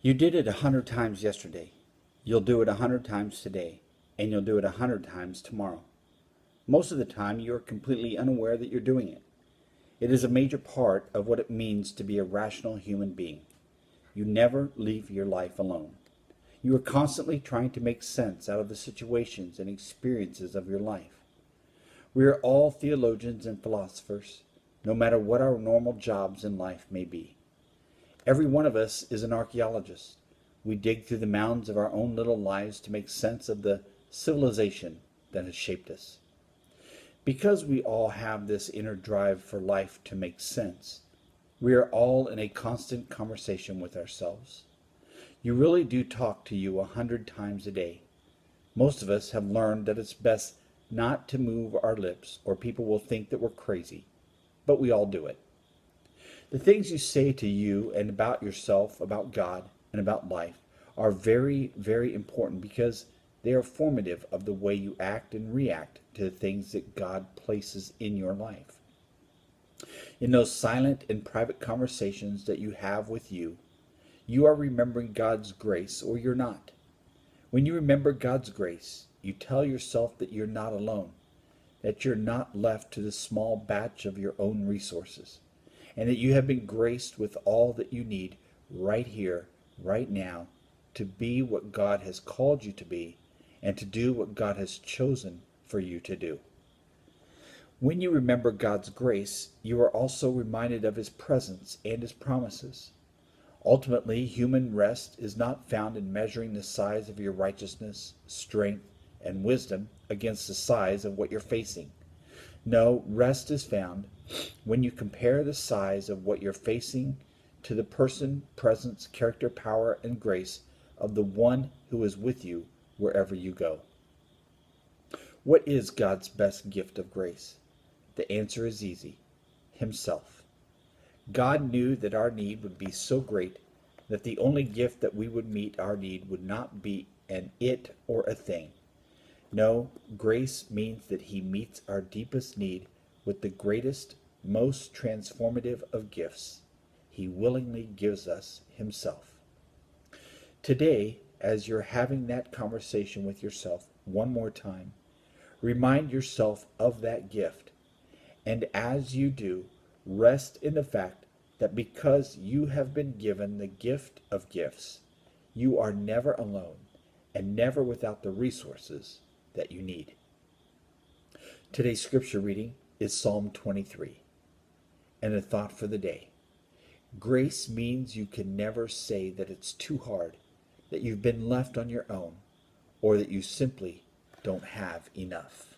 You did it 100 times yesterday. You'll do it 100 times today, and you'll do it 100 times tomorrow. Most of the time, you are completely unaware that you're doing it. It is a major part of what it means to be a rational human being. You never leave your life alone. You are constantly trying to make sense out of the situations and experiences of your life. We are all theologians and philosophers, no matter what our normal jobs in life may be. Every one of us is an archaeologist. We dig through the mounds of our own little lives to make sense of the civilization that has shaped us. Because we all have this inner drive for life to make sense, we are all in a constant conversation with ourselves. You really do talk to you 100 times a day. Most of us have learned that it's best not to move our lips or people will think that we're crazy, but we all do it. The things you say to you and about yourself, about God, and about life are very, very important because they are formative of the way you act and react to the things that God places in your life. In those silent and private conversations that you have with you, you are remembering God's grace or you're not. When you remember God's grace, you tell yourself that you're not alone, that you're not left to the small batch of your own resources, and that you have been graced with all that you need right here, right now, to be what God has called you to be and to do what God has chosen for you to do. When you remember God's grace, you are also reminded of His presence and His promises. Ultimately, human rest is not found in measuring the size of your righteousness, strength, and wisdom against the size of what you're facing. No, rest is found when you compare the size of what you're facing to the person, presence, character, power, and grace of the one who is with you wherever you go. What is God's best gift of grace? The answer is easy: Himself. God knew that our need would be so great that the only gift that we would meet our need would not be an it or a thing. No, grace means that He meets our deepest need with the greatest, most transformative of gifts. He willingly gives us Himself. Today, as you're having that conversation with yourself one more time, remind yourself of that gift. And as you do, rest in the fact that because you have been given the gift of gifts, you are never alone and never without the resources that you need. Today's scripture reading is Psalm 23, and a thought for the day. Grace means you can never say that it's too hard, that you've been left on your own, or that you simply don't have enough.